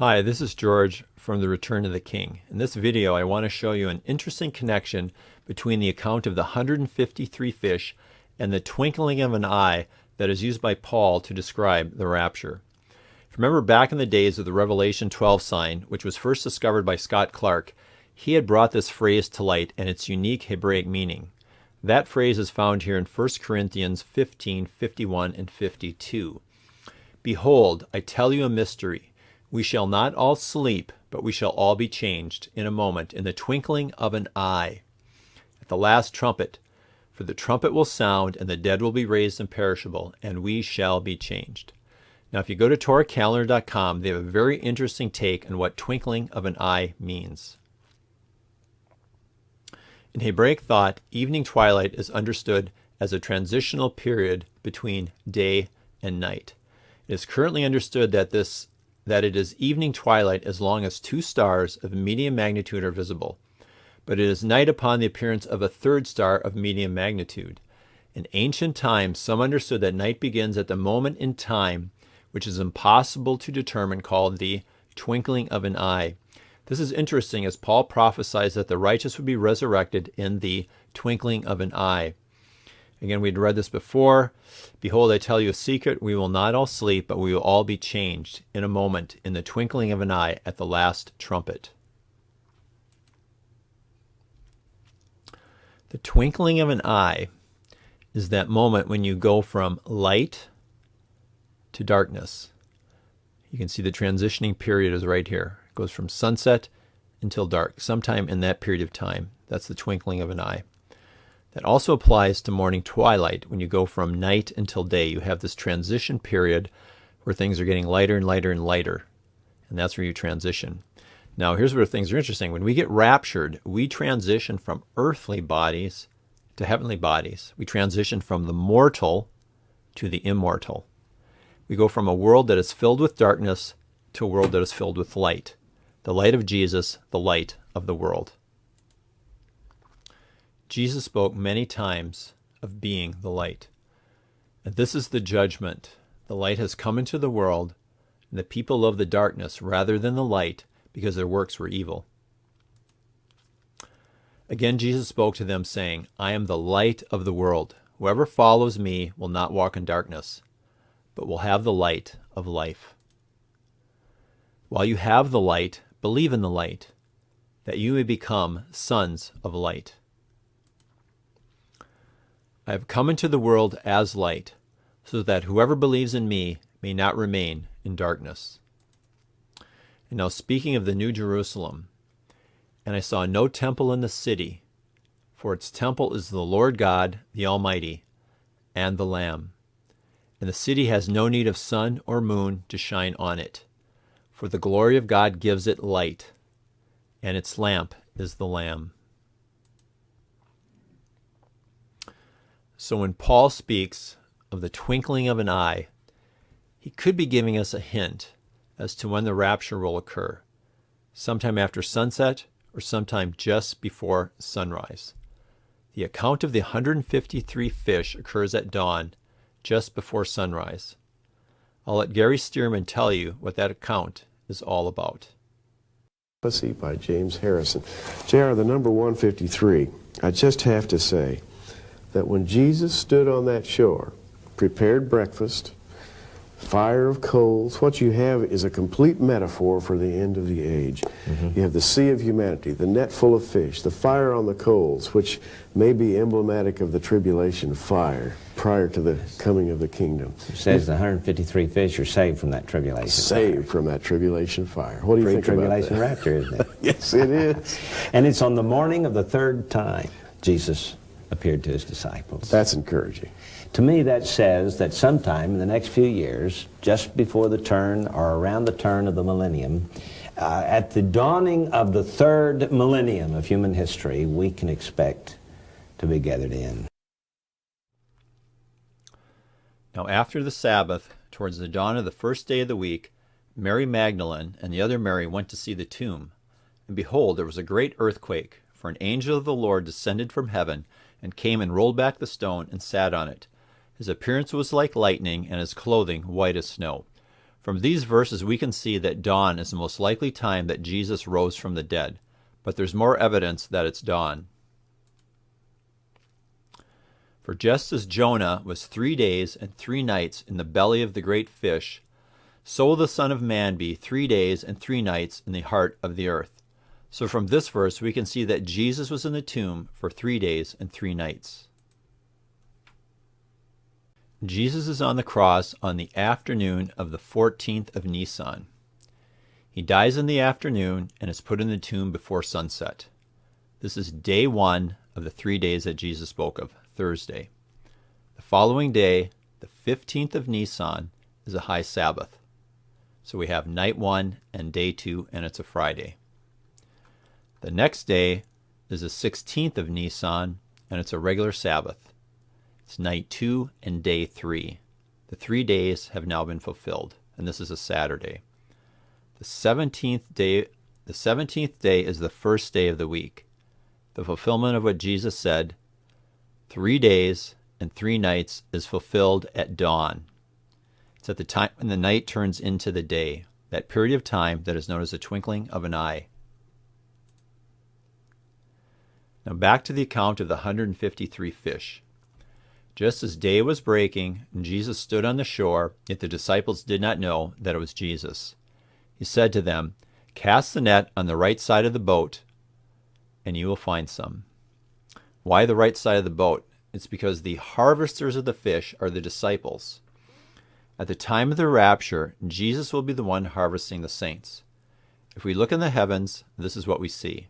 Hi, this is George from The Return of the King. In this video, I want to show you an interesting connection between the account of the 153 fish and the twinkling of an eye that is used by Paul to describe the rapture. Remember back in the days of the Revelation 12 sign, which was first discovered by Scott Clark, he had brought this phrase to light and its unique Hebraic meaning. That phrase is found here in 1 Corinthians 15, 51, and 52. Behold, I tell you a mystery. We shall not all sleep, but we shall all be changed in a moment, in the twinkling of an eye, at the last trumpet. For the trumpet will sound, and the dead will be raised imperishable, and we shall be changed. Now, if you go to TorahCalendar.com, they have a very interesting take on what twinkling of an eye means. In Hebraic thought, evening twilight is understood as a transitional period between day and night. It is currently understood that it is evening twilight as long as two stars of medium magnitude are visible, but it is night upon the appearance of a third star of medium magnitude. In ancient times, some understood that night begins at the moment in time which is impossible to determine, called the twinkling of an eye. This is interesting, as Paul prophesies that the righteous would be resurrected in the twinkling of an eye. Again, we'd read this before. Behold, I tell you a secret. We will not all sleep, but we will all be changed in a moment, in the twinkling of an eye, at the last trumpet. The twinkling of an eye is that moment when you go from light to darkness. You can see the transitioning period is right here. It goes from sunset until dark, sometime in that period of time. That's the twinkling of an eye. That also applies to morning twilight. When you go from night until day, you have this transition period where things are getting lighter and lighter and lighter, and that's where you transition. Now, here's where things are interesting. When we get raptured, we transition from earthly bodies to heavenly bodies. We transition from the mortal to the immortal. We go from a world that is filled with darkness to a world that is filled with light. The light of Jesus, the light of the world. Jesus spoke many times of being the light. And this is the judgment. The light has come into the world, and the people love the darkness rather than the light, because their works were evil. Again, Jesus spoke to them, saying, I am the light of the world. Whoever follows me will not walk in darkness, but will have the light of life. While you have the light, believe in the light, that you may become sons of light. I have come into the world as light, so that whoever believes in me may not remain in darkness. And now, speaking of the New Jerusalem, and I saw no temple in the city, for its temple is the Lord God, the Almighty, and the Lamb. And the city has no need of sun or moon to shine on it, for the glory of God gives it light, and its lamp is the Lamb. So when Paul speaks of the twinkling of an eye, he could be giving us a hint as to when the rapture will occur, sometime after sunset or sometime just before sunrise. The account of the 153 fish occurs at dawn, just before sunrise. I'll let Gary Stearman tell you what that account is all about. Prophecy by James Harrison. JR, the number 153, I just have to say that when Jesus stood on that shore, prepared breakfast, fire of coals, what you have is a complete metaphor for the end of the age. You have the sea of humanity, the net full of fish, the fire on the coals, which may be emblematic of the tribulation fire prior to the coming of the kingdom. It says the 153 fish are saved from that tribulation Saved from that tribulation fire. What do you think about that? Pre-tribulation rapture, isn't it? Yes, it is. And it's on the morning of the third time Jesus appeared to his disciples. That's encouraging. To me, that says that sometime in the next few years, just before the turn or around the turn of the millennium, at the dawning of the third millennium of human history, we can expect to be gathered in. Now after the Sabbath, towards the dawn of the first day of the week, Mary Magdalene and the other Mary went to see the tomb. And behold, there was a great earthquake, for an angel of the Lord descended from heaven, and came and rolled back the stone and sat on it. His appearance was like lightning, and his clothing white as snow. From these verses, we can see that dawn is the most likely time that Jesus rose from the dead, but there's more evidence that it's dawn. For just as Jonah was 3 days and 3 nights in the belly of the great fish, so will the Son of Man be 3 days and 3 nights in the heart of the earth. So from this verse, we can see that Jesus was in the tomb for 3 days and 3 nights. Jesus is on the cross on the afternoon of the 14th of Nisan. He dies in the afternoon and is put in the tomb before sunset. This is day 1 of the 3 days that Jesus spoke of, Thursday. The following day, the 15th of Nisan, is a high Sabbath. So we have night 1 and day 2, and it's a Friday. The next day is the 16th of Nisan, and it's a regular Sabbath. It's night 2 and day 3. The 3 days have now been fulfilled, and this is a Saturday. The 17th day is the first day of the week, the fulfillment of what Jesus said, 3 days and 3 nights is fulfilled at dawn. It's at the time when the night turns into the day, that period of time that is known as the twinkling of an eye. Now back to the account of the 153 fish. Just as day was breaking, Jesus stood on the shore, yet the disciples did not know that it was Jesus. He said to them, "Cast the net on the right side of the boat, and you will find some." Why the right side of the boat? It's because the harvesters of the fish are the disciples. At the time of the rapture, Jesus will be the one harvesting the saints. If we look in the heavens, this is what we see.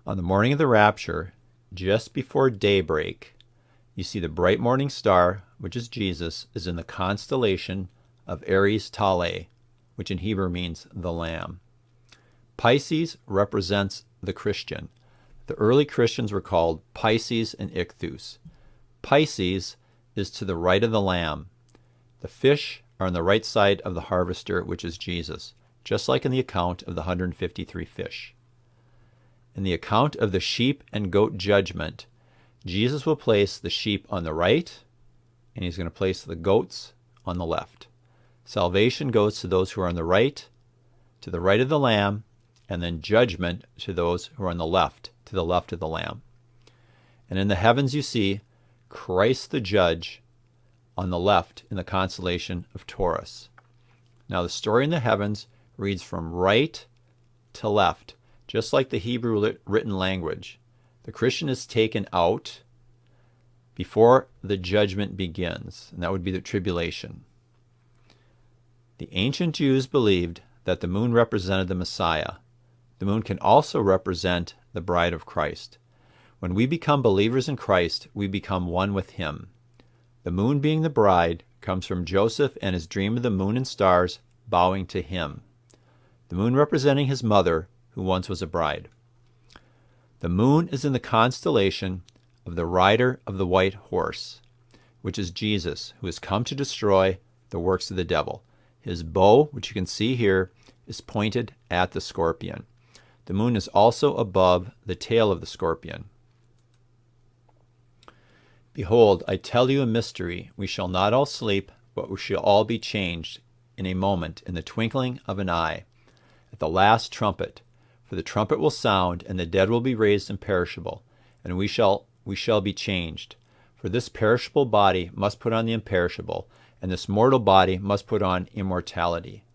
On the morning of the rapture, just before daybreak, you see the bright morning star, which is Jesus, is in the constellation of Aries Tale, which in Hebrew means the Lamb. Pisces represents the Christian. The early Christians were called Pisces and Ichthus. Pisces is to the right of the Lamb. The fish are on the right side of the harvester, which is Jesus, just like in the account of the 153 fish. In the account of the sheep and goat judgment, Jesus will place the sheep on the right, and he's going to place the goats on the left. Salvation goes to those who are on the right of the Lamb, and then judgment to those who are on the left of the Lamb. And in the heavens you see Christ the Judge on the left in the constellation of Taurus. Now the story in the heavens reads from right to left, just like the Hebrew written language. The Christian is taken out before the judgment begins, and that would be the tribulation. The ancient Jews believed that the moon represented the Messiah. The moon can also represent the bride of Christ. When we become believers in Christ, we become one with him. The moon, being the bride, comes from Joseph and his dream of the moon and stars bowing to him. The moon representing his mother, who once was a bride. The moon is in the constellation of the rider of the white horse, which is Jesus, who has come to destroy the works of the devil. His bow, which you can see here, is pointed at the scorpion. The moon is also above the tail of the scorpion. Behold, I tell you a mystery. We shall not all sleep, but we shall all be changed in a moment, in the twinkling of an eye, at the last trumpet. For the trumpet will sound, and the dead will be raised imperishable, and we shall be changed. For this perishable body must put on the imperishable, and this mortal body must put on immortality.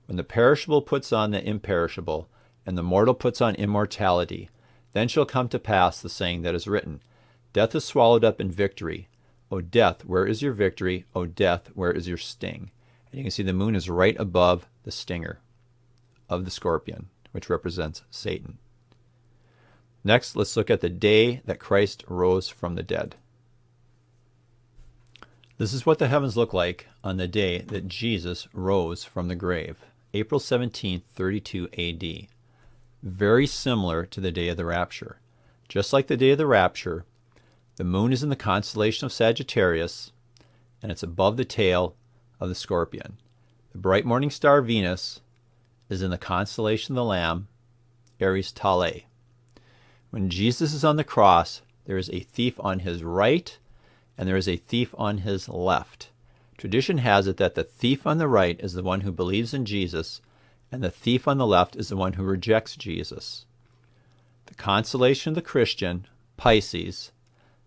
When the perishable puts on the imperishable, and the mortal puts on immortality, then shall come to pass the saying that is written, Death is swallowed up in victory. O death, where is your victory? O death, where is your sting? And you can see the moon is right above the stinger of the scorpion, which represents Satan. Next, let's look at the day that Christ rose from the dead. This is what the heavens look like on the day that Jesus rose from the grave, April 17, 32 AD. Very similar to the day of the rapture. Just like the day of the rapture, the moon is in the constellation of Sagittarius, and it's above the tail of the scorpion. The bright morning star Venus is in the constellation of the Lamb, Aries Tale. When Jesus is on the cross, there is a thief on his right, and there is a thief on his left. Tradition has it that the thief on the right is the one who believes in Jesus, and the thief on the left is the one who rejects Jesus. The consolation of the Christian, Pisces,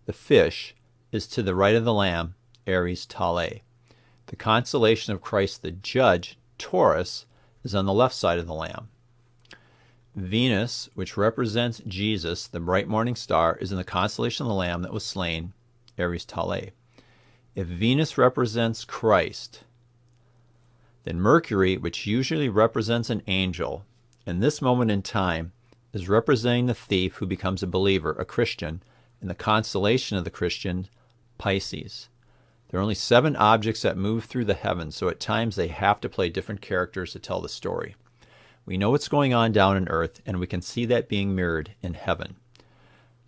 the fish, is to the right of the Lamb, Aries Tale. The consolation of Christ the Judge, Taurus, is on the left side of the Lamb. Venus, which represents Jesus, the bright morning star, is in the constellation of the Lamb that was slain, Aries Tale. If Venus represents Christ, then Mercury, which usually represents an angel, in this moment in time is representing the thief who becomes a believer, a Christian, in the constellation of the Christian, Pisces. There are only 7 objects that move through the heavens, so at times they have to play different characters to tell the story. We know what's going on down on earth, and we can see that being mirrored in heaven.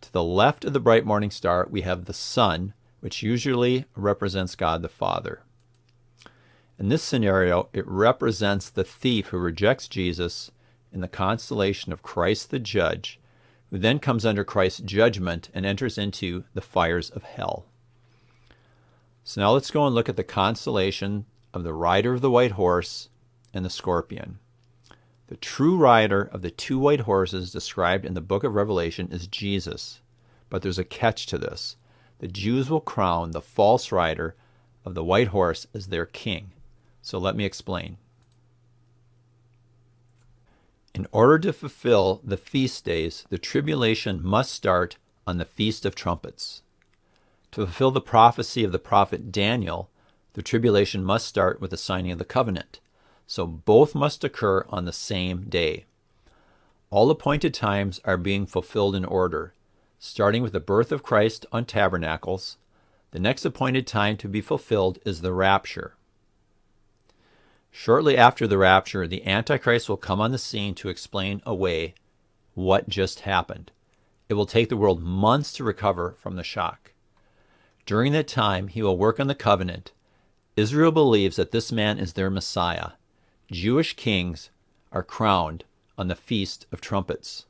To the left of the bright morning star, we have the sun, which usually represents God the Father. In this scenario, it represents the thief who rejects Jesus in the constellation of Christ the Judge, who then comes under Christ's judgment and enters into the fires of hell. So now let's go and look at the constellation of the rider of the white horse and the scorpion. The true rider of the 2 white horses described in the book of Revelation is Jesus. But there's a catch to this. The Jews will crown the false rider of the white horse as their king. So let me explain. In order to fulfill the feast days, the tribulation must start on the Feast of Trumpets. To fulfill the prophecy of the prophet Daniel, the tribulation must start with the signing of the covenant. So both must occur on the same day. All appointed times are being fulfilled in order, starting with the birth of Christ on tabernacles. The next appointed time to be fulfilled is the rapture. Shortly after the rapture, the Antichrist will come on the scene to explain away what just happened. It will take the world months to recover from the shock. During that time, he will work on the covenant. Israel believes that this man is their Messiah. Jewish kings are crowned on the Feast of Trumpets.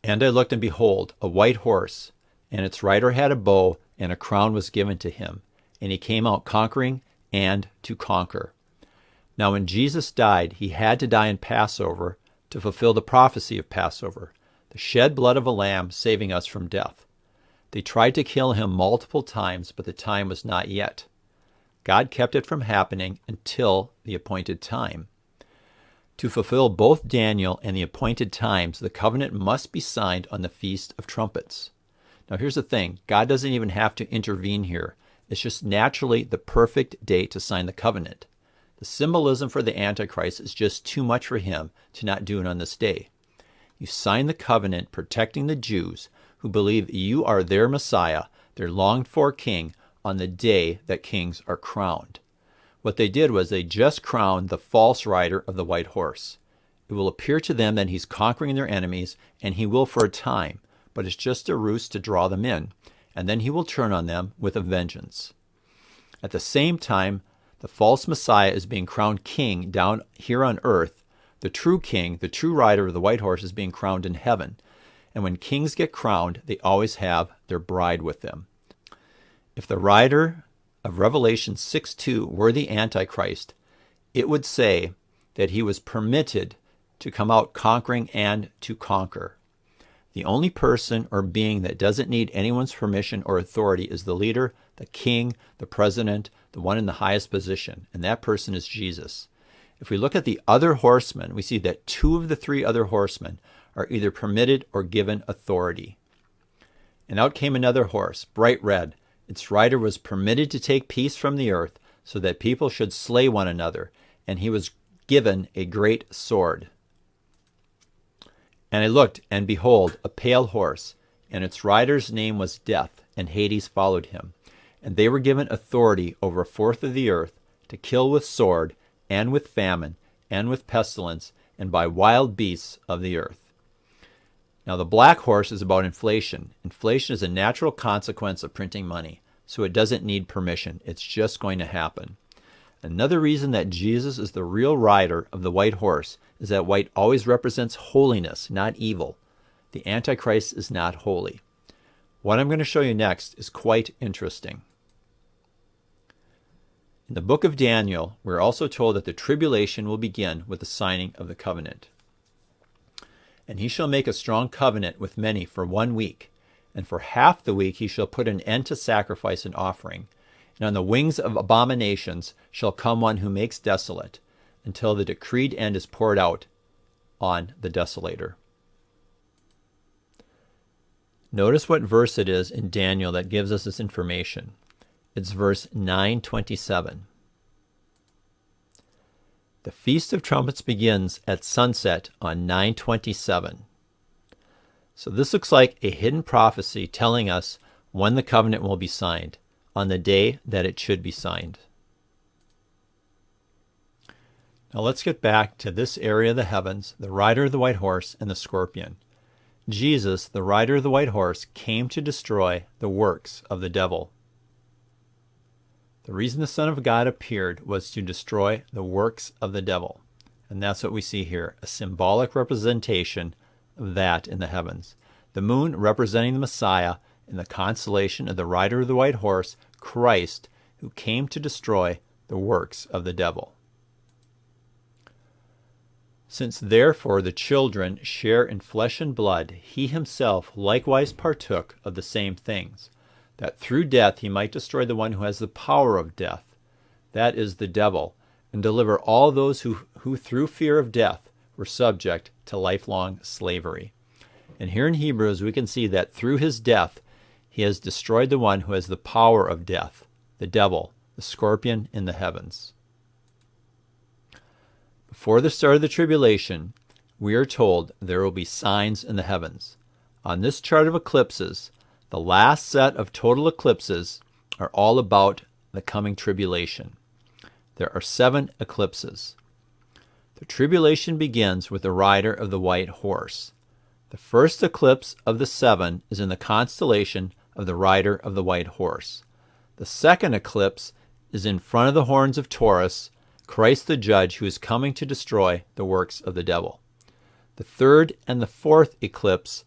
And I looked, and behold, a white horse, and its rider had a bow, and a crown was given to him. And he came out conquering and to conquer. Now when Jesus died, he had to die in Passover to fulfill the prophecy of Passover, the shed blood of a lamb saving us from death. They tried to kill him multiple times, but the time was not yet. God kept it from happening until the appointed time. To fulfill both Daniel and the appointed times, the covenant must be signed on the Feast of Trumpets. Now here's the thing, God doesn't even have to intervene here. It's just naturally the perfect day to sign the covenant. The symbolism for the Antichrist is just too much for him to not do it on this day. You sign the covenant protecting the Jews who believe you are their Messiah, their longed-for king, on the day that kings are crowned. What they did was they just crowned the false rider of the white horse. It will appear to them that he's conquering their enemies, and he will for a time, but it's just a ruse to draw them in, and then he will turn on them with a vengeance. At the same time, the false Messiah is being crowned king down here on earth. The true king, the true rider of the white horse, is being crowned in heaven. And when kings get crowned, they always have their bride with them. If the rider of Revelation 6:2 were the Antichrist, it would say that he was permitted to come out conquering and to conquer. The only person or being that doesn't need anyone's permission or authority is the leader, the king, the president, the one in the highest position, and that person is Jesus. If we look at the other horsemen, we see that 2 of the 3 other horsemen are either permitted or given authority. And out came another horse, bright red. Its rider was permitted to take peace from the earth, so that people should slay one another, and he was given a great sword. And I looked, and behold, a pale horse, and its rider's name was Death, and Hades followed him. And they were given authority over 1/4 of the earth, to kill with sword, and with famine, and with pestilence, and by wild beasts of the earth. Now the black horse is about inflation. Inflation is a natural consequence of printing money, so it doesn't need permission. It's just going to happen. Another reason that Jesus is the real rider of the white horse is that white always represents holiness, not evil. The Antichrist is not holy. What I'm going to show you next is quite interesting. In the book of Daniel, we're also told that the tribulation will begin with the signing of the covenant. And he shall make a strong covenant with many for 1 week, and for half the week he shall put an end to sacrifice and offering. And on the wings of abominations shall come one who makes desolate, until the decreed end is poured out on the desolator. Notice what verse it is in Daniel that gives us this information. It's verse 927. The Feast of Trumpets begins at sunset on 927. So this looks like a hidden prophecy telling us when the covenant will be signed, on the day that it should be signed. Now let's get back to this area of the heavens, the rider of the white horse and the scorpion. Jesus, the rider of the white horse, came to destroy the works of the devil. The reason the Son of God appeared was to destroy the works of the devil. And that's what we see here, a symbolic representation of that in the heavens. The moon representing the Messiah, and the consolation of the rider of the white horse, Christ, who came to destroy the works of the devil. Since therefore the children share in flesh and blood, he himself likewise partook of the same things, that through death he might destroy the one who has the power of death, that is, the devil, and deliver all those who through fear of death were subject to lifelong slavery. And here in Hebrews we can see that through his death he has destroyed the one who has the power of death, the devil, the scorpion in the heavens. Before the start of the tribulation, we are told there will be signs in the heavens. On this chart of eclipses, the last set of total eclipses are all about the coming tribulation. There are 7 eclipses. The tribulation begins with the rider of the white horse. The first eclipse of the 7 is in the constellation of the rider of the white horse. The second eclipse is in front of the horns of Taurus, Christ the judge who is coming to destroy the works of the devil. The third and the fourth eclipses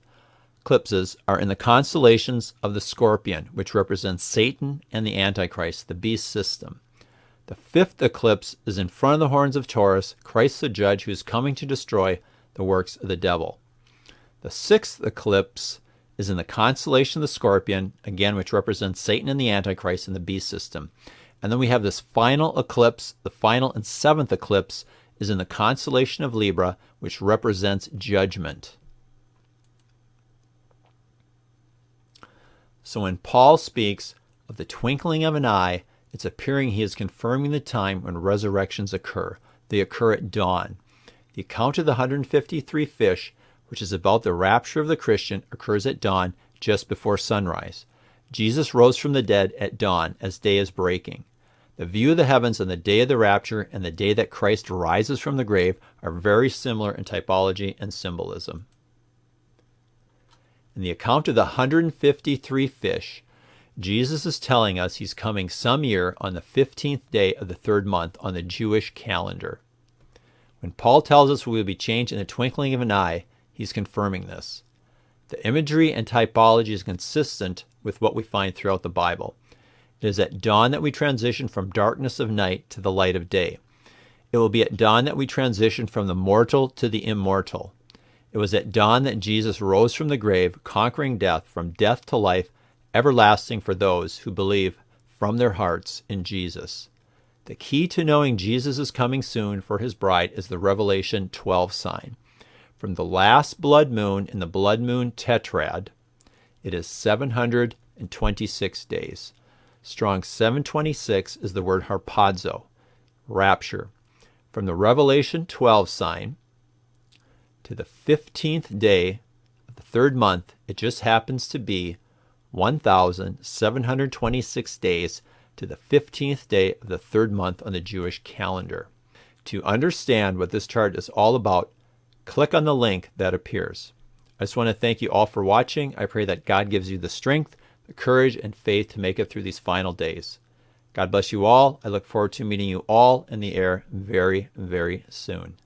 are in the constellations of the scorpion, which represents Satan and the Antichrist, the beast system. The fifth eclipse is in front of the horns of Taurus, Christ the judge who is coming to destroy the works of the devil. The sixth eclipse is in the constellation of the scorpion, again, which represents Satan and the Antichrist and the beast system. And then we have this final eclipse, the final and 7th eclipse is in the constellation of Libra, which represents judgment. So when Paul speaks of the twinkling of an eye, it's appearing he is confirming the time when resurrections occur. They occur at dawn. The account of the 153 fish, which is about the rapture of the Christian, occurs at dawn just before sunrise. Jesus rose from the dead at dawn as day is breaking. The view of the heavens on the day of the rapture and the day that Christ rises from the grave are very similar in typology and symbolism. In the account of the 153 fish, Jesus is telling us he's coming some year on the 15th day of the 3rd month on the Jewish calendar. When Paul tells us we will be changed in the twinkling of an eye, he's confirming this. The imagery and typology is consistent with what we find throughout the Bible. It is at dawn that we transition from darkness of night to the light of day. It will be at dawn that we transition from the mortal to the immortal. It was at dawn that Jesus rose from the grave, conquering death, from death to life, everlasting for those who believe from their hearts in Jesus. The key to knowing Jesus is coming soon for his bride is the Revelation 12 sign. From the last blood moon in the blood moon tetrad, it is 726 days. Strong 726 is the word harpazo, rapture. From the Revelation 12 sign to the 15th day of the 3rd month, it just happens to be 1,726 days to the 15th day of the 3rd month on the Jewish calendar. To understand what this chart is all about, click on the link that appears. I just want to thank you all for watching. I pray that God gives you the strength, the courage, and faith to make it through these final days. God bless you all. I look forward to meeting you all in the air very, very soon.